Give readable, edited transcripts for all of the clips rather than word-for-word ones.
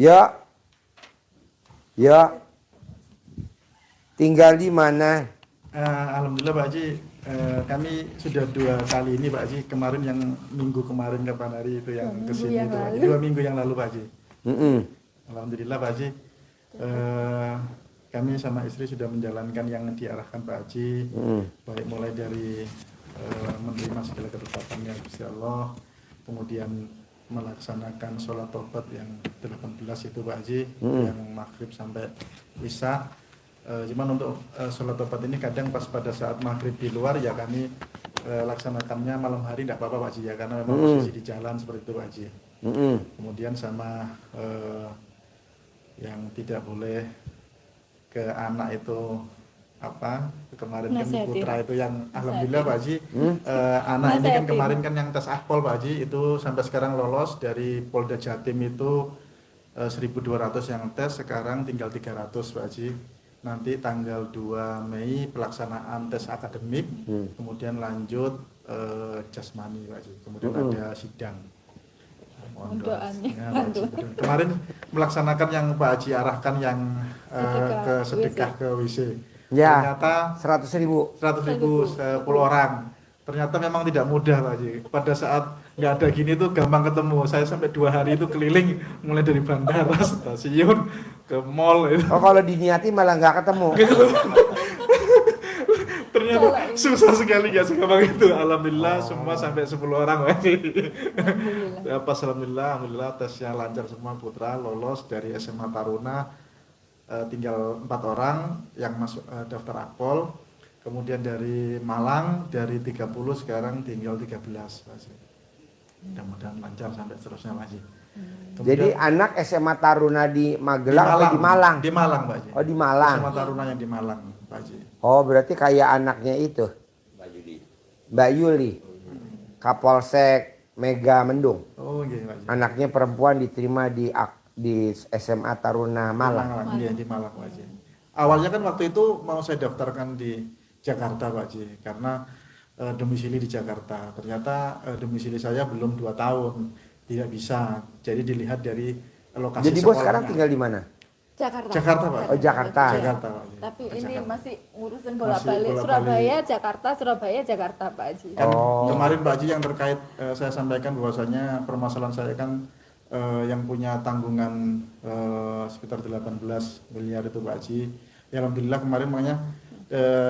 Ya. Ya. Tinggal di mana? Alhamdulillah Pak Haji, kami sudah 2 kali ini Pak Haji. Kemarin yang minggu kemarin kapan hari itu yang kesini itu Pak Haji. 2 minggu yang lalu Pak Haji. Alhamdulillah Pak Haji. Kami sama istri sudah menjalankan yang diarahkan Pak Haji, baik mulai dari menerima segala ketetapannya Gusti Allah, kemudian melaksanakan sholat tobat yang 18 itu Pak Haji, yang maghrib sampai isya. Cuman untuk sholat tobat ini kadang pas pada saat maghrib di luar ya kami laksanakannya malam hari tidak apa-apa Pak Haji ya, karena memang posisi di jalan seperti itu Pak Haji. Kemudian sama yang tidak boleh ke anak itu apa kemarin kan putra itu yang alhamdulillah Pak Haji, anak ini kan kemarin kan yang tes akpol Pak Haji itu sampai sekarang lolos dari Polda Jatim itu 1.200 yang tes, sekarang tinggal 300 Pak Haji. Nanti tanggal 2 Mei pelaksanaan tes akademik, kemudian lanjut jasmani Pak Haji, kemudian ada sidang. Kemarin melaksanakan yang Pak Haji arahkan yang ke sedekah ke WC. Ya, ternyata 100.000 10 orang. Ternyata memang tidak mudah Pak Haji. Pada saat nggak ada gini tuh gampang ketemu. Saya sampai 2 hari itu keliling mulai dari bandara, stasiun, ke mall itu. Oh, kalau diniati malah nggak ketemu. Ternyata susah sekali ya segampang itu. Alhamdulillah semua sampai 10 orang Pak Haji. Pas alhamdulillah tesnya lancar semua, putra lolos dari SMA Taruna. Tinggal 4 orang yang masuk daftar akpol. Kemudian dari Malang dari 30 sekarang tinggal 13 Pak Haji. Mudah-mudahan lancar sampai seterusnya Pak Haji. Jadi anak SMA Taruna di Magelang atau di Malang? Di Malang Pak Haji. Oh, di Malang. SMA Taruna yang di Malang Pak Haji. Oh, berarti kayak anaknya itu Mbak Yuli, Kapolsek Mega Mendung. Oh iya Pak Haji. Anaknya perempuan diterima di SMA Taruna Malang. Iya di Malang Pak Haji. Awalnya kan waktu itu mau saya daftarkan di Jakarta Pak Haji, karena domisili di Jakarta. Ternyata domisili saya belum 2 tahun, tidak bisa. Jadi dilihat dari lokasi. Jadi bos sekarang tinggal di mana? Jakarta Pak. Oh, Jakarta. Jakarta Pak Haji. Tapi Ke ini Jakarta. masih ngurusin bolak-balik Surabaya, Jakarta Pak Haji. Kan kemarin Pak Haji yang terkait saya sampaikan bahwasanya permasalahan saya kan yang punya tanggungan sekitar 18 miliar itu Pak Haji. Ya alhamdulillah kemarin makanya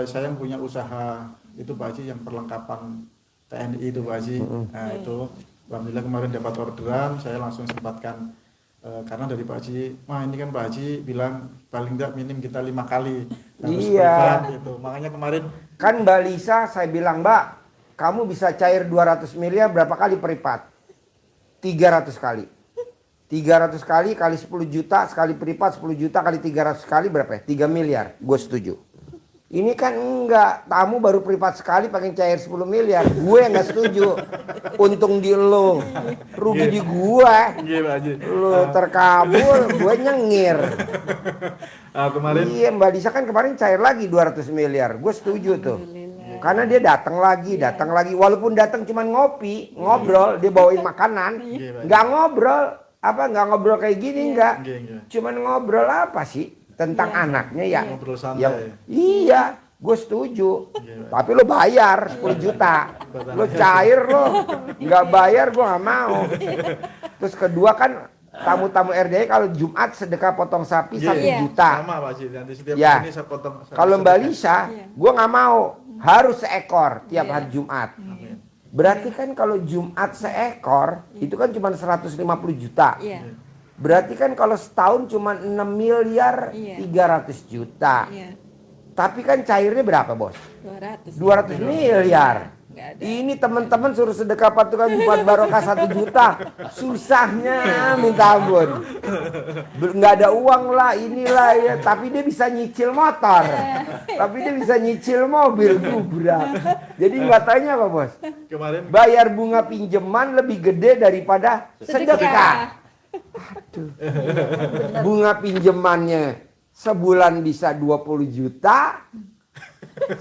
saya yang punya usaha itu Pak Haji yang perlengkapan TNI itu Pak Haji. Nah itu alhamdulillah kemarin dapat orderan, saya langsung sempatkan karena dari Pak Haji, wah ini kan Pak Haji bilang paling tidak minim kita 5 kali harus privat gitu. Makanya kemarin kan Mbak Lisa saya bilang, Mbak, kamu bisa cair 200 miliar berapa kali privat? 300 kali. 300 kali kali 10 juta sekali privat 10 juta kali 300 kali berapa ya? 3 miliar. Gue setuju. Ini kan enggak, tamu baru privat sekali pengen cair 10 miliar. Gue enggak setuju. Untung di lo, rugi di gue. Lo terkabul, gue nyengir. Kemarin iya, Mbak Lisa kan kemarin cair lagi 200 miliar. Gue setuju tuh. Karena dia datang lagi. Walaupun datang cuman ngopi, ngobrol, dia bawain makanan. Enggak ngobrol, enggak ngobrol kayak gini enggak. Cuman ngobrol apa sih? Tentang anaknya ya. Ngobrol santai. Iya, gue setuju. Tapi lo bayar 10 juta. Lo cair lo. Nggak bayar gue nggak mau. Terus kedua kan tamu-tamu RDI kalau Jumat sedekah potong sapi 1 juta. Sama Pak Haji, nanti setiap Ya. ini saya potong. Kalau Mbak Lisa, gue nggak mau. Harus seekor tiap hari Jumat. Berarti kan kalau Jumat seekor, itu kan cuma 150 juta. Berarti kan kalau setahun cuma 6 miliar 300 juta. Tapi kan cairnya berapa bos? 200 miliar. Ini teman-teman suruh sedekah patungan buat barokah 1 juta. Susahnya minta ampun. Nggak ada uang lah inilah ya. Tapi dia bisa nyicil motor. Tapi dia bisa nyicil mobil gubrak. Jadi nggak tanya apa bos? Kemarin Bayar bunga pinjaman lebih gede daripada sedekah. Aduh. Bunga pinjamannya sebulan bisa 20 juta.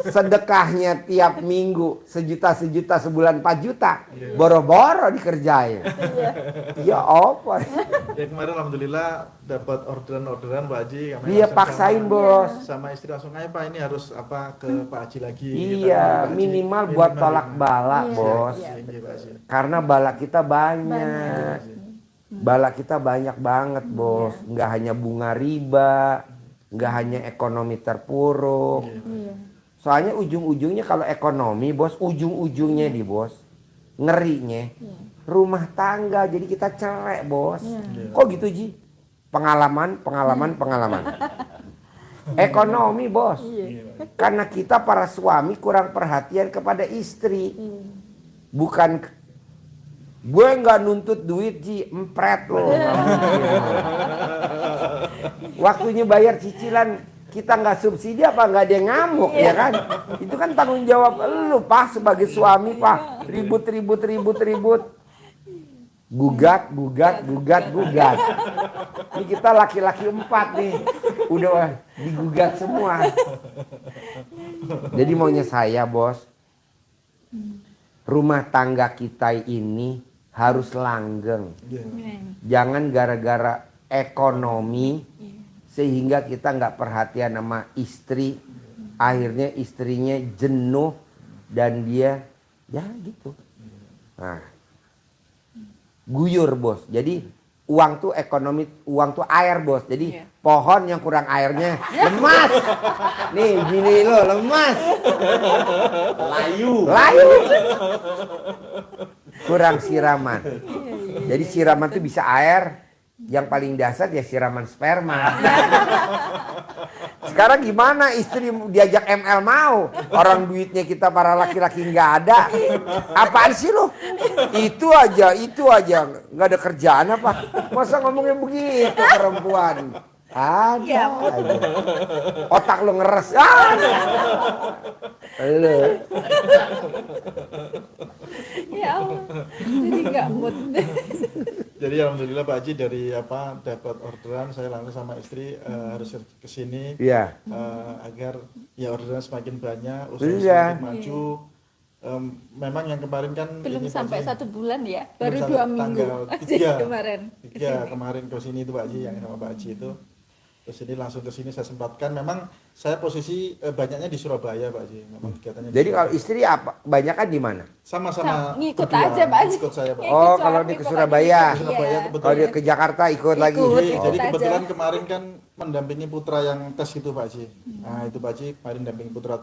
sedekahnya tiap minggu sejuta sebulan 4 juta, boro-boro dikerjain. Ya apa? Ya kemarin alhamdulillah dapat orderan Pak Haji. Kami Dia langsung paksain sama- bos. Sama istri langsung aja Pak, ini harus apa ke Pak Haji lagi. Iya, Pak Haji. minimal buat tolak bala, Iya, bos. iya. Iya, Pak Haji. Karena bala kita banyak. Bala kita banyak banget, bos. Nggak hanya bunga riba, nggak hanya ekonomi terpuruk. Iya. Soalnya ujung-ujungnya kalau ekonomi, bos, ujung-ujungnya di bos, ngerinya rumah tangga. Jadi kita cerai, bos. Kok gitu, Ji? Pengalaman. Ekonomi, bos. Karena kita para suami kurang perhatian kepada istri. Bukan gue nggak nuntut duit, Ji, empret loh. Waktunya bayar cicilan kita nggak subsidi apa nggak ada yang ngamuk, ya kan? Itu kan tanggung jawab lu, Pak, sebagai suami, Pak. Ribut. Gugat. Ini kita laki-laki 4 nih, udah digugat semua. Jadi maunya saya, bos, rumah tangga kita ini harus langgeng. Jangan gara-gara ekonomi sehingga kita nggak perhatian sama istri, akhirnya istrinya jenuh dan dia ya gitu. Nah, guyur, bos. Jadi uang tuh ekonomi, uang tuh air, bos. Jadi pohon yang kurang airnya lemas. Nih gini lo, lemas. Layu. Kurang siraman. Jadi siraman tuh bisa air. Yang paling dasar ya siraman sperma. Sekarang gimana istri diajak ML mau? Orang duitnya kita para laki-laki nggak ada. Apaan sih lo? Itu aja. Nggak ada kerjaan apa? Masa ngomongnya begitu perempuan? Ada aja. Otak lo ngeres. Lo. Ya Allah. Jadi nggak mood. Jadi alhamdulillah Pak Haji dari apa dapat orderan, saya langsung sama istri harus ke sini Iya. agar ya orderan semakin banyak, usaha Iya. semakin maju. Memang yang kemarin kan Belum ini, Pak sampai Haji, 1 bulan ya, belum baru sampai 2 minggu tanggal aja kemarin. tiga kemarin ke sini itu Pak Haji, yang sama Pak Haji itu. Terus ini langsung ke sini saya sempatkan. Memang saya posisi banyaknya di Surabaya Pak Haji. Memang kegiatannya di Jadi kalau Surabaya. istri apa? Banyakan di mana? Sama-sama Ngikut berdua, aja, Pak Haji. Ikut saya Pak. Ikut Oh, suami, kalau di ke pokoknya Surabaya. ikut, Surabaya iya. kebetulan. Kalau dia ke Jakarta ikut lagi. Ikut. Jadi aja. kebetulan kemarin kan mendampingi putra yang tes itu Pak Haji. Nah itu Pak Haji kemarin dampingi putra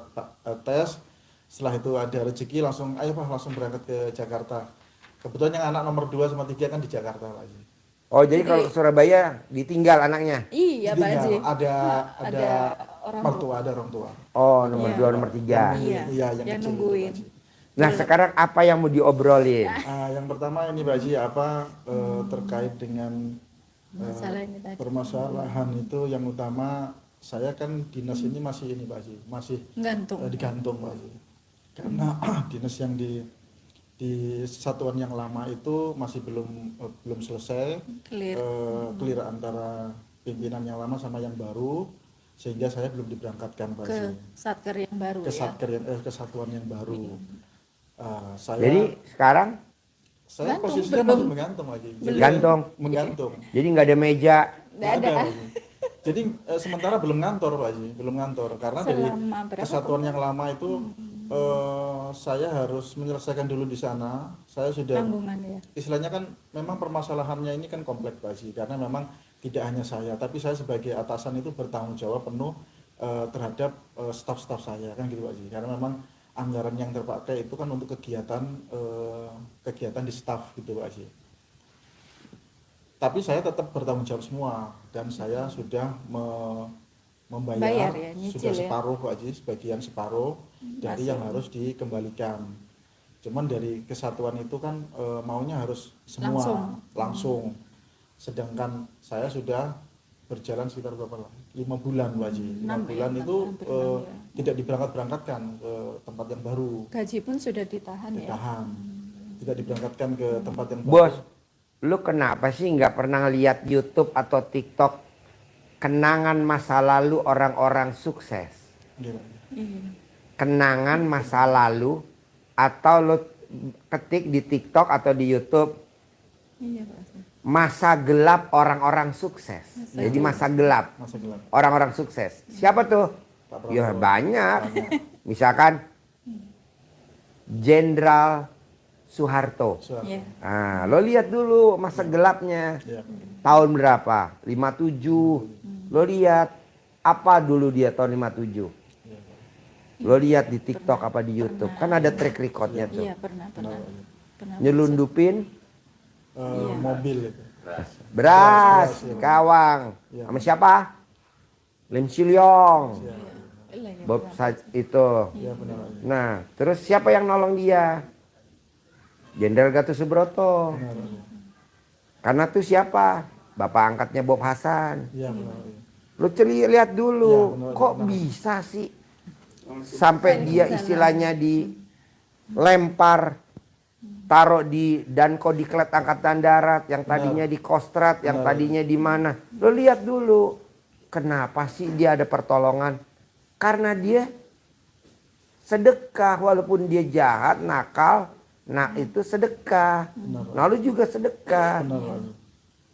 tes. Setelah itu ada rezeki langsung ayo Pak langsung berangkat ke Jakarta. Kebetulan yang anak nomor 2 sama 3 kan di Jakarta Pak Haji. Oh, jadi kalau ke Surabaya ditinggal anaknya? Iya, Pak Jadi Haji. ada orang mertua, ada orang tua. Oh, nomor Iya. 2, nomor 3. Iya, Iya, yang yang kecil itu, nungguin. Pak Haji. Nah, sekarang apa yang mau diobrolin? Yang pertama ini Pak Haji apa terkait dengan Masalah ini tadi. permasalahan itu yang utama saya kan dinas ini masih ini Pak Haji, masih Gantung. digantung Pak Haji. Karena dinas yang di satuan yang lama itu masih belum selesai Clear. clear antara pimpinan yang lama sama yang baru, sehingga saya belum diberangkatkan Pak Ke Haji. satker yang baru Ke ya. satker yang ke satuan yang baru. Saya Jadi sekarang saya Gantung, posisinya belum. masih menggantung lagi. Jadi, gantung. menggantung. Jadi nggak ada meja. Nggak ada. Pak Haji. Jadi sementara belum ngantor Pak Haji, belum ngantor karena dari Selama berapa kesatuan yang lama itu saya harus menyelesaikan dulu di sana. Saya sudah Tanggungan ya. istilahnya kan memang permasalahannya ini kan kompleks Pak Haji, karena memang tidak hanya saya, tapi saya sebagai atasan itu bertanggung jawab penuh terhadap staf-staf saya kan gitu Pak Haji, karena memang anggaran yang terpakai itu kan untuk kegiatan di staf gitu Pak Haji. Tapi saya tetap bertanggung jawab semua dan saya sudah membayar Bayar ya, nyicil sudah ya. separuh Pak Haji, sebagian separuh dari yang harus dikembalikan. Cuman dari kesatuan itu kan maunya harus semua langsung. Sedangkan saya sudah berjalan sekitar berapa lah? 5 bulan Pak Haji. 5 6 bulan ya, itu hampir 6 ya. tidak diberangkat-berangkatkan ke tempat yang baru. Gaji pun sudah ditahan ya. Ditahan. Tidak diberangkatkan ke tempat yang baru. Bos, lu kenapa sih nggak pernah lihat YouTube atau TikTok kenangan masa lalu orang-orang sukses? Gitu. Iya. kenangan masa lalu atau lo ketik di TikTok atau di YouTube Iya, Pak Haji. masa gelap orang-orang sukses. Jadi masa gelap Masa gelap. orang-orang sukses. Siapa tuh? Pak Prabowo. Ya banyak. Misalkan Jenderal Soeharto. Iya. Nah, lo lihat dulu masa gelapnya. Iya. Tahun berapa? 57. Lo lihat apa dulu dia tahun 57? Lo lihat di TikTok apa di YouTube? Kan ada track recordnya tuh. Iya, pernah. Nyelundupin Mobil itu. beras, Beras, iya. kawang. Iya. Sama siapa? Lim Silyong. Iya, Bob itu. iya benar. Pak. Nah, terus siapa yang nolong dia? Jenderal Gatot Subroto. Benar, Pak. Karena tuh siapa? Bapak angkatnya Bob Hasan. Iya benar. Pak. Lu lihat dulu, Ya, benar, kok benar. bisa sih sampai dia istilahnya dilempar, taruh di Dankodiklat Angkatan Darat, yang tadinya di Kostrad, yang Benar. tadinya di mana? Lu lihat dulu, kenapa sih dia ada pertolongan? Karena dia sedekah, walaupun dia jahat, nakal, nah itu sedekah. Benar, Pak. Nah lu juga sedekah. Benar, Pak.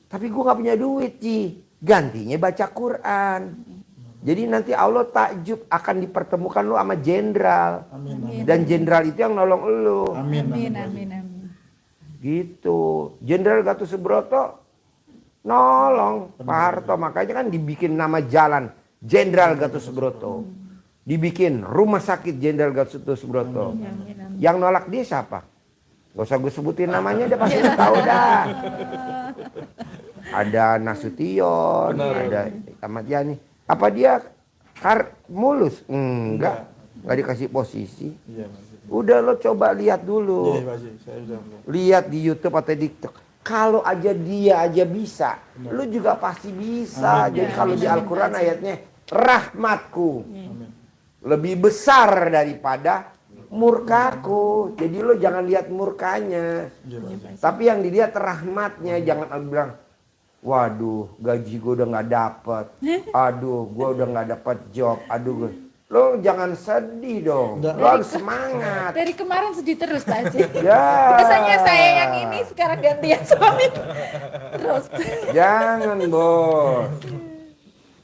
Tapi gue gak punya duit, Ci. Gantinya baca Quran. Jadi nanti Allah takjub akan dipertemukan lu sama jenderal. Amin. Amin. Dan jenderal itu yang nolong lu. Amin. Amin, Pak. amin, amin. Gitu. Jenderal Gatot Subroto nolong Pak Harto. Makanya kan dibikin nama jalan Jenderal Gatot Subroto. Dibikin rumah sakit Jenderal Gatot Subroto. Amin, amin. Yang nolak dia siapa? Gak usah gue sebutin namanya, dia pasti tahu dah. Ada Nasution, ada Ahmad Yani. Apa dia mulus? Enggak dikasih posisi. Iya, Pak. Udah lo coba lihat Iya, dulu. Pak Haji. Saya sudah melihat. Lihat di YouTube atau di TikTok. Kalau aja dia aja bisa, lu juga pasti bisa. Amin. Jadi Ya, kalau amin, di amin, Al-Quran Pak. ayatnya rahmatku Amin. lebih besar daripada murkaku. Jadi lo jangan lihat murkanya. Iya, Pak Haji. Tapi yang dilihat rahmatnya. Jangan bilang, waduh gaji gue udah gak dapet. Aduh gue udah gak dapet job. Aduh lo jangan sedih dong. Nggak. Lo harus semangat. Dari kemarin sedih terus, Pak Haji. Ya. Biasanya saya yang ini, sekarang gantian suami. Terus. Jangan bos.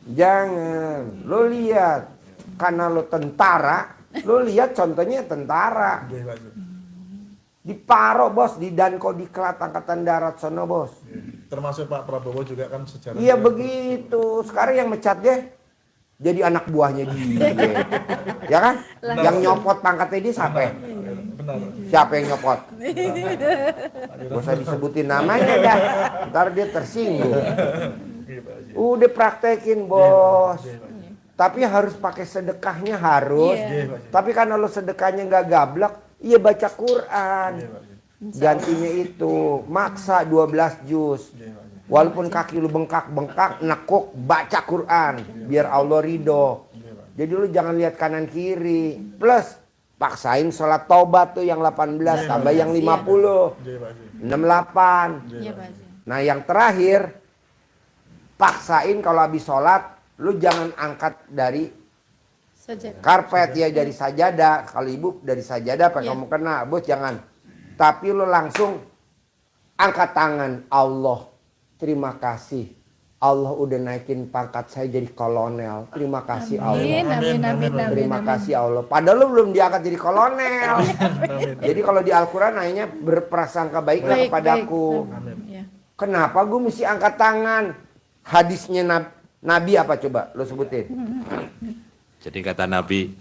Jangan. Lo lihat. Karena lo tentara. Lo lihat contohnya tentara. Iya, Pak Haji. Di Paro bos. Di Dankodiklat Angkatan Darat sono bos. Termasuk Pak Prabowo juga kan sejarah. Iya begitu. Sekarang yang mecat dia jadi anak buahnya dia. Ya kan? Yang nyopot pangkatnya dia siapa? Benar. Siapa yang nyopot? Gak usah disebutin namanya dah. Ntar dia tersinggung. Iya, Pak Haji. Udah praktekin bos. Tapi harus pakai sedekahnya harus. Iya. Iya, Pak Haji. Tapi karena lo sedekahnya nggak gablak, iya baca Quran. Iya, Pak Haji. Gantinya itu maksa 12 juz. Iya, Pak Haji. Walaupun kaki lu bengkak-bengkak, nekuk, baca Quran. Biar Allah ridho. Iya, Pak. Jadi lu jangan lihat kanan kiri. Plus, paksain sholat taubat tuh yang 18, tambah yang 50. Iya, Pak Haji. 68. Iya, Pak Haji. Nah yang terakhir, paksain kalau habis sholat, lu jangan angkat dari Saja. karpet ya, dari sajadah. Kalau ibu dari sajadah apa Iya. kamu kena, bos jangan. Tapi lu langsung angkat tangan. Allah, terima kasih. Allah udah naikin pangkat saya jadi kolonel. Terima kasih Allah. Amin, amin, amin, amin. Terima amin. kasih Allah. Padahal lu belum diangkat jadi kolonel. Jadi kalau di Al-Quran hanya berprasangka baiklah kepadaku. Amin. Ya. Kenapa gue mesti angkat tangan? Hadisnya Nabi apa coba? Lo sebutin. Jadi kata Nabi,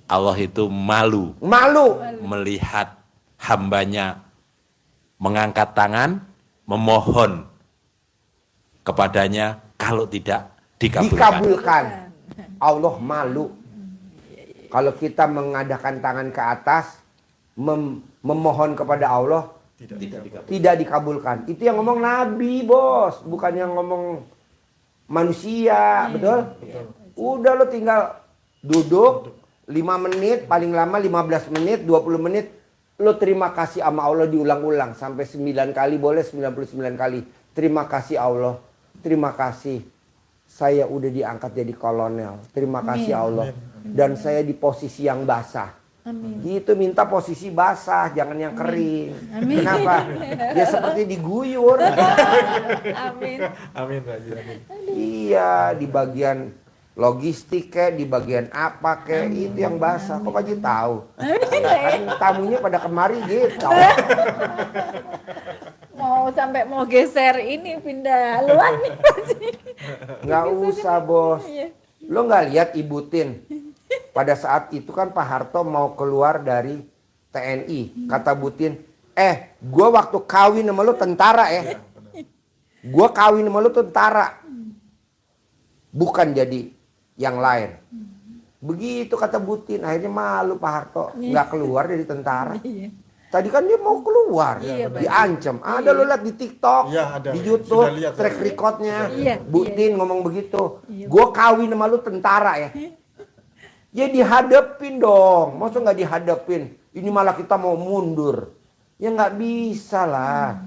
Allah itu malu Malu. melihat hambanya mengangkat tangan, memohon kepadanya kalau tidak dikabulkan. Dikabulkan. Allah malu. Kalau kita mengadakan tangan ke atas, memohon kepada Allah, tidak dikabulkan. Itu yang ngomong Nabi, bos. Bukan yang ngomong manusia, betul? Udah lo tinggal duduk 5 menit, paling lama 15 menit, 20 menit. Lo terima kasih sama Allah diulang-ulang. Sampai 9 kali, boleh 99 kali. Terima kasih Allah. Terima kasih. Saya udah diangkat jadi kolonel. Terima kasih Allah. dan saya di posisi yang basah. Amin. Gitu, minta posisi basah, jangan yang kering. Amin. Kenapa? Ya seperti diguyur. Amin. Amin Pak Haji. Amin. Iya, di bagian logistik kayak, di bagian apa kayak, itu yang basah. Kok Pak Haji tahu? Kan tamunya pada kemari gitu. Mau geser ini pindah haluan nih. Nggak usah bos. Iya. Lo nggak lihat Ibu Tin? Pada saat itu kan Pak Harto mau keluar dari TNI. Kata Bu Tin, gue waktu kawin sama lo tentara ya. Gue kawin sama lo tentara. Bukan jadi yang lain. Begitu kata Bu Tin. Akhirnya malu Pak Harto. Nggak keluar dari tentara. Iya. Tadi kan dia mau keluar, Iya, diancam. Ada lo lihat di TikTok, Iya, ada. di YouTube, Sudah lihat, track saya. recordnya. Iya, Bu iya. Tin ngomong begitu. Iya. Gue kawin sama lu tentara ya. Ya dihadapin dong. Masa nggak dihadapin? Ini malah kita mau mundur. Ya nggak bisa lah.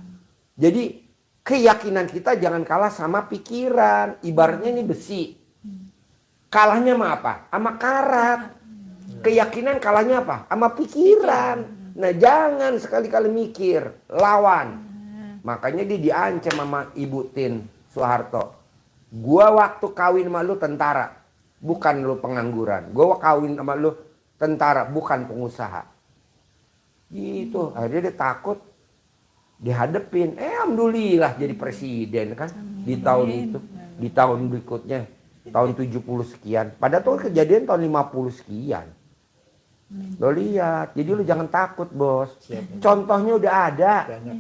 Jadi keyakinan kita jangan kalah sama pikiran. Ibaratnya ini besi. Kalahnya sama apa? Sama karat. Keyakinan kalahnya apa? Sama pikiran. Nah jangan sekali-kali mikir, lawan. Makanya dia diancam sama Ibu Tin Soeharto. Gua waktu kawin sama lu tentara, bukan lu pengangguran. Gua kawin sama lu tentara, bukan pengusaha. Gitu, akhirnya dia takut. Dihadepin, alhamdulillah jadi presiden kan. Di tahun itu, di tahun berikutnya, tahun 70 sekian. Padahal tuh kejadian tahun 50 sekian. Lo lihat, jadi lu jangan takut bos. Contohnya udah ada. Banyak.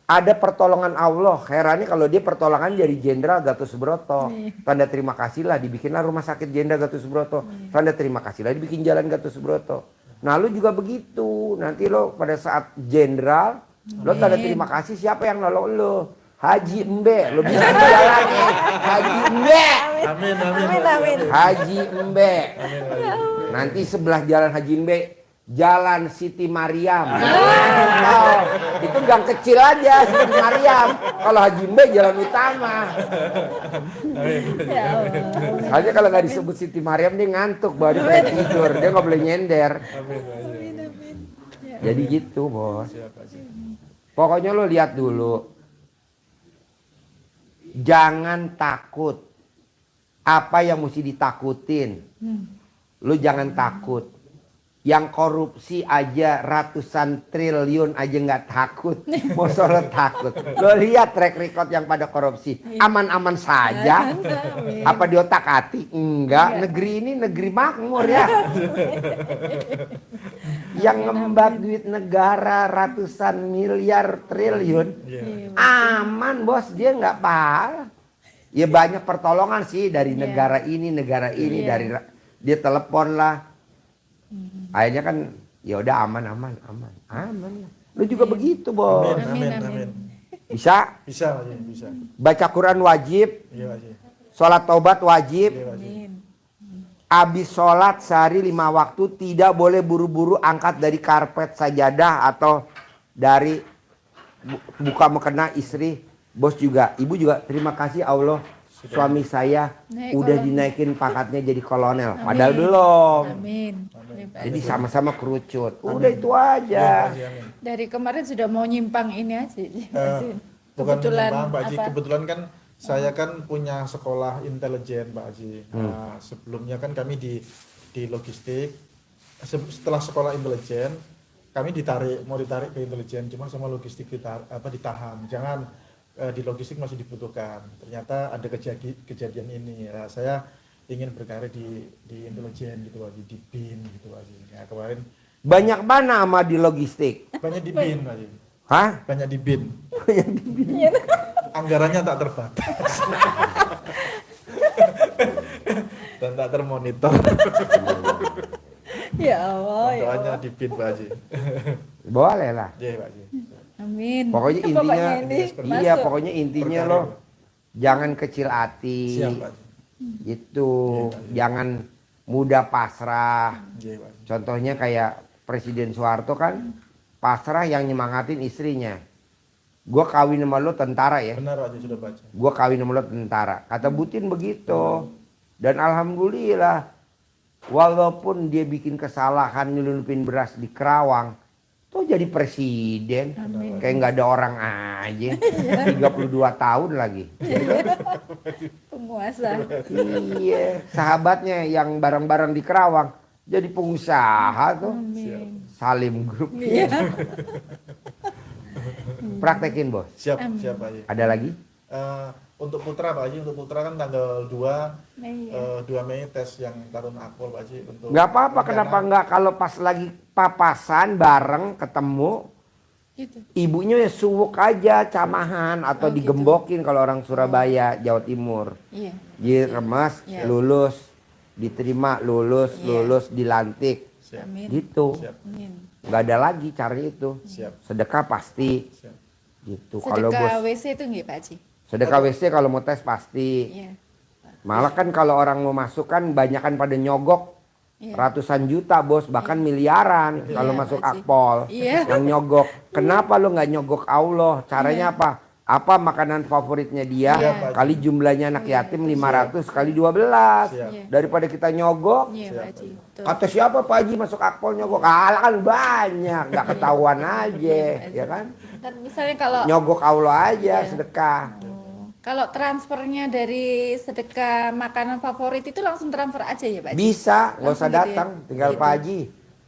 Ada pertolongan Allah. Herannya kalau dia pertolongan dari Jenderal Gatot Subroto. Tanda terima kasih lah dibikinlah rumah sakit Jenderal Gatot Subroto. Tanda terima kasih lah dibikin jalan Gatot Subroto. Nah lu juga begitu. Nanti lo pada saat Jenderal, lo tanda terima kasih siapa yang nolong lo? Haji Embe. Lo bisa jalan ya. Haji Embe. Amin, amin. Amin, amin. Haji Embe. Nanti sebelah jalan Haji Embe, Jalan Siti Mariam. Oh, itu gang kecil aja Siti Mariam. Kalau Haji Embe jalan utama. Ya Allah. Soalnya kalau nggak disebut Siti Mariam dia ngantuk baru dia tidur. Dia nggak boleh nyender. Jadi gitu bos. Pokoknya lo lihat dulu. Jangan takut. Apa yang mesti ditakutin? Lu jangan takut. Yang korupsi aja ratusan triliun aja nggak takut. Masa lo takut? Lo lihat track record yang pada korupsi. Aman-aman saja. Apa di otak hati? Enggak. Negeri ini negeri makmur ya. Yang ngembat duit negara ratusan miliar triliun. Aman bos, dia nggak pahal. Ya banyak pertolongan sih dari negara ini, dari dia telepon lah. Akhirnya kan ya udah aman lah. Lu juga begitu bos. Amin, amin. Bisa Bisa, Pak Haji, bisa. baca Quran wajib, Iya, Pak Haji. sholat taubat wajib. Iya, Pak Haji. Abis sholat sehari 5 waktu tidak boleh buru-buru angkat dari karpet sajadah atau dari buka mukena istri. Bos juga, ibu juga terima kasih Allah suami saya Naik udah kolonel. dinaikin pangkatnya jadi kolonel. Padahal belum. Amin. Jadi sama-sama kerucut. Udah itu aja. Dari kemarin sudah mau nyimpang ini aja. Bukan Kebetulan menyimpang, Pak Haji. apa? Kebetulan kan saya kan punya sekolah intelijen, Pak Haji. Nah, sebelumnya kan kami di logistik. Setelah sekolah intelijen, kami mau ditarik ke intelijen, cuma sama logistik ditahan. Jangan di logistik masih dibutuhkan. Ternyata ada kejadian ini. Nah, saya ingin berkarir di intelijen gitu, Pak Haji, di BIN gitu, Pak Haji. Nah, kemarin Banyak mana sama di logistik? banyak di BIN, Pak Haji. Hah? Banyak di BIN. Anggarannya tak terbatas. Dan tak termonitor. Ya Allah, ya Doanya Allah. di BIN, Pak Haji. Boleh lah. Iya, Pak Haji. Amin. Pokoknya intinya, ini iya masuk. pokoknya intinya Berkarir. lo jangan kecil hati. Siap, Pak Haji. Gitu. Jangan mudah pasrah. Iya, Pak Haji. Contohnya kayak Presiden Soeharto kan pasrah yang nyemangatin istrinya. Gua kawin sama lo tentara ya. Benar, Pak Haji, sudah baca. Gua kawin sama lo tentara. Kata Butin begitu. Dan alhamdulillah Walaupun dia bikin kesalahan nyelundupin beras di Kerawang, tuh jadi presiden. Kayak nggak ada orang aja. 32 tahun lagi. Penguasa. Iya, sahabatnya yang bareng-bareng di Kerawang jadi pengusaha tuh. Amin. Salim Group. Iya. Praktekin, Bos. Siap, siap Pak Haji. Ada lagi? Untuk putra Pak Haji, untuk putra kan tanggal 2 Mei, ya. 2 Mei tes yang Tarun Akpol Pak Haji untuk Nggak apa-apa, rencana- kenapa nggak kalau pas lagi papasan bareng ketemu, Gitu. ibunya ya suwuk aja camahan atau Oh, gitu. digembokin kalau orang Surabaya, Jawa Timur. Iya. Diremas, Iya. lulus, diterima, lulus, Iya. lulus, dilantik. Siap, Amin. Gitu. siap, Amin. Nggak ada lagi cari itu. siap, Sedekah pasti. siap. Gitu. Kalau Sedekah bos, WC itu nggih Pak Haji? sedekah WC kalau mau tes pasti. Iya. Malah kan kalau orang mau masuk kan banyakan pada nyogok. Iya. Ratusan juta bos, bahkan miliaran kalau Iya, masuk Pak Haji. akpol. Iya. Yang nyogok. Kenapa lo nggak nyogok Allah? Caranya Iya. apa? Apa makanan favoritnya dia? Iya, Pak Haji. Kali jumlahnya anak yatim 500 kali 12. Siap. Iya. Daripada kita nyogok. Iya Siap, Pak Haji. Betul. Atau siapa Pak Haji masuk akpol nyogok? Kalah kan banyak, nggak ketahuan aja, ya kan? Dan misalnya kalau Nyogok Allah aja, Iya. sedekah. kalau transfernya dari sedekah makanan favorit itu langsung transfer aja ya Pak Haji? Bisa, nggak usah Langsung gitu ya? datang, tinggal Gitu. Pak Haji.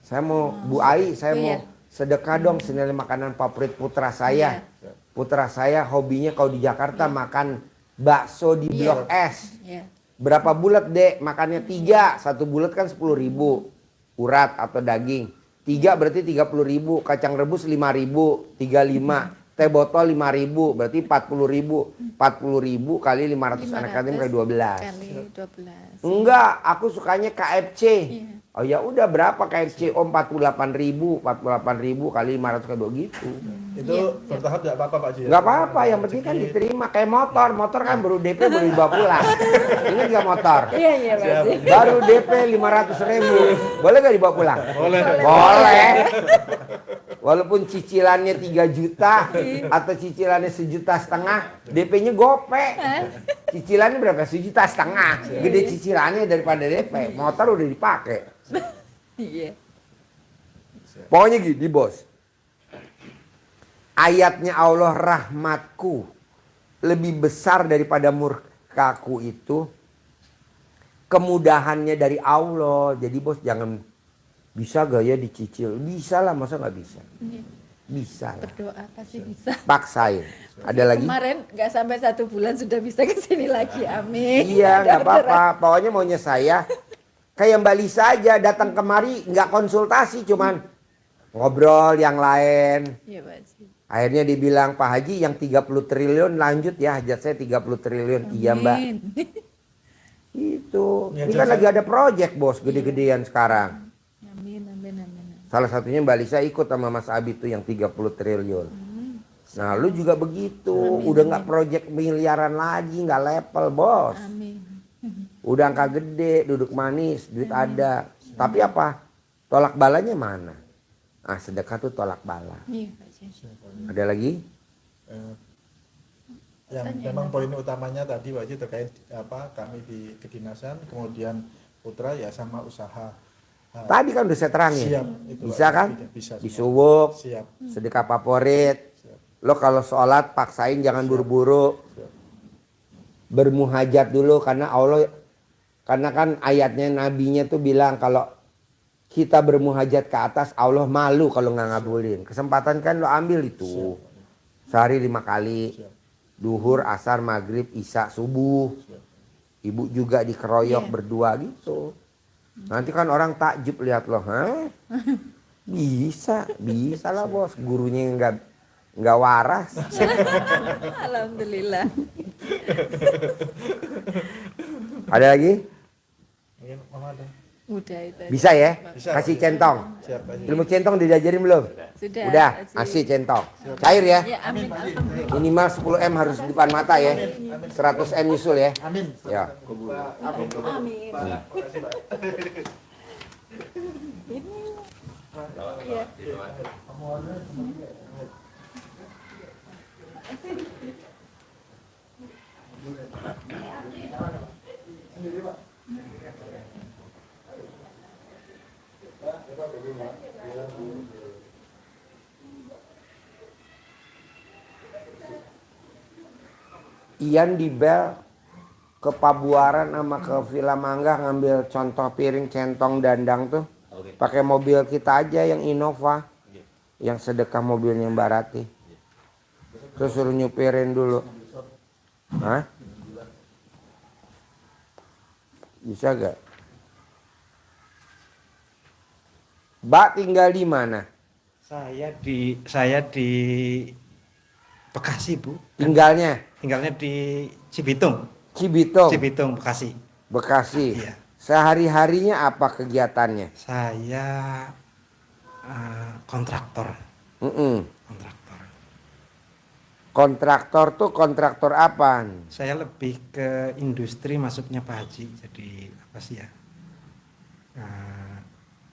Saya mau Bu Ai, saya Iya. mau sedekah dong senilai makanan favorit putra saya. Iya. Putra saya hobinya kalau di Jakarta makan bakso di Iya. Blok S. Iya. Berapa bulat dek? Makannya 3, satu bulat kan 10.000 urat atau daging. 3 berarti 30.000, kacang rebus 5.000, 35. Teh botol 5.000, berarti 40.000. 40.000 kali 500 anak yatim kali 12. Kali 12. Enggak, aku sukanya KFC. Iya. Oh ya udah berapa KFC? Oh 48.000, 48.000 kali 500 kali 2 gitu. Itu bertahap tidak apa-apa Pak Haji. ya? Enggak apa-apa, yang penting kan Rezeki. diterima. Kayak motor, motor kan baru DP baru dibawa pulang. Ingat gak motor? Iya iya Pak Haji. Baru DP 500.000, boleh gak dibawa pulang? Boleh. Boleh. Walaupun cicilannya 3 juta atau cicilannya 1,5 juta, DP-nya gope. Cicilannya berapa? 1,5 juta. Gede cicilannya daripada DP. Motor udah dipakai. Iya. Pokoknya gini bos. Ayatnya Allah rahmatku lebih besar daripada murkaku itu. Kemudahannya dari Allah. Jadi bos jangan bisa gak ya dicicil. Bisa lah, masa gak bisa? Iya. Bisa lah. Berdoa pasti bisa. Paksain. Ada lagi? Kemarin nggak sampai 1 bulan sudah bisa ke sini lagi. Amin. Iya Ada nggak orderan. apa-apa. Pokoknya maunya saya kayak Mbak Lisa aja datang kemari nggak konsultasi, cuman ngobrol yang lain. Iya Pak Haji. Akhirnya dibilang Pak Haji yang 30 triliun lanjut ya, hajat saya 30 triliun. Iya Mbak. Amin. Itu. Ya, Ini kan hajat lagi ada project bos gede-gedean sekarang. Amin amin amin. Salah satunya Mbak Lisa ikut sama Mas Abi tuh yang 30 triliun. Nah lu juga begitu. Udah nggak project miliaran lagi, nggak level bos. Amin. Udah angka gede, duduk manis, duit ada. Tapi apa? Tolak balanya mana? Ah sedekah tuh tolak bala. Iya Pak Haji. Ada lagi? Yang memang poin utamanya tadi Pak Haji terkait apa kami di kedinasan, kemudian putra ya sama usaha. Nah, Tadi kan udah saya terangin. siap itu Bisa Pak, kan? bisa semua. Disuwuk, Siap. sedekah favorit. Lo kalau sholat paksain jangan buru-buru. Bermuhajat dulu karena Allah, karena kan ayatnya nabinya tuh bilang kalau kita bermuhajat ke atas Allah malu kalau nggak ngabulin. Kesempatan kan lo ambil itu. Sehari 5 kali. Duhur, asar, maghrib, isya, subuh. Ibu juga dikeroyok berdua gitu. Nanti kan orang takjub lihat lo, hah? Bisa lah bos. Gurunya nggak waras. Alhamdulillah. Ada lagi? Mungkin Mama ada. Udah itu. aja. Bisa ya? Bisa, Kasih Pak. centong. Siap Pak Haji. Ilmu centong diajarin belum? Sudah. Udah, Pak Haji. kasih centong. Cair ya? Ya amin. Alhamdulillah. Minimal 10 M harus di depan mata ya. 100 M nyusul ya. Amin. Ya. Amin. Iya. Ian di Bel ke Pabuaran sama ke Villa Mangga ngambil contoh piring centong dandang tuh. Pakai mobil kita aja yang Innova. Yang sedekah mobilnya Mbak Rati. Terus suruh nyupirin dulu. Hah? Bisa gak? Mbak tinggal di mana? Saya di Bekasi, Bu. Tinggalnya Tinggalnya di Cibitung. Cibitung, Cibitung, Bekasi. Bekasi. Iya. Sehari-harinya apa kegiatannya? Saya kontraktor. Kontraktor. Kontraktor tuh kontraktor apa? Saya lebih ke industri masuknya Pak Haji. Jadi apa sih ya?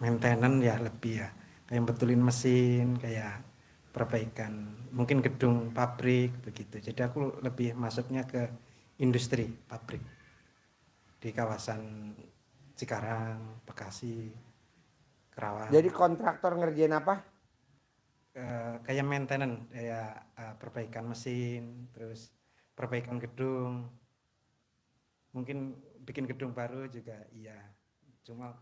Maintenance ya lebih ya. Kayak betulin mesin, kayak perbaikan mungkin gedung pabrik begitu. Jadi aku lebih masuknya ke industri pabrik di kawasan Cikarang, Bekasi, Kerawang. Jadi kontraktor ngerjain apa? Kayak maintenance, kayak perbaikan mesin, terus perbaikan gedung. Mungkin bikin gedung baru juga iya. Cuma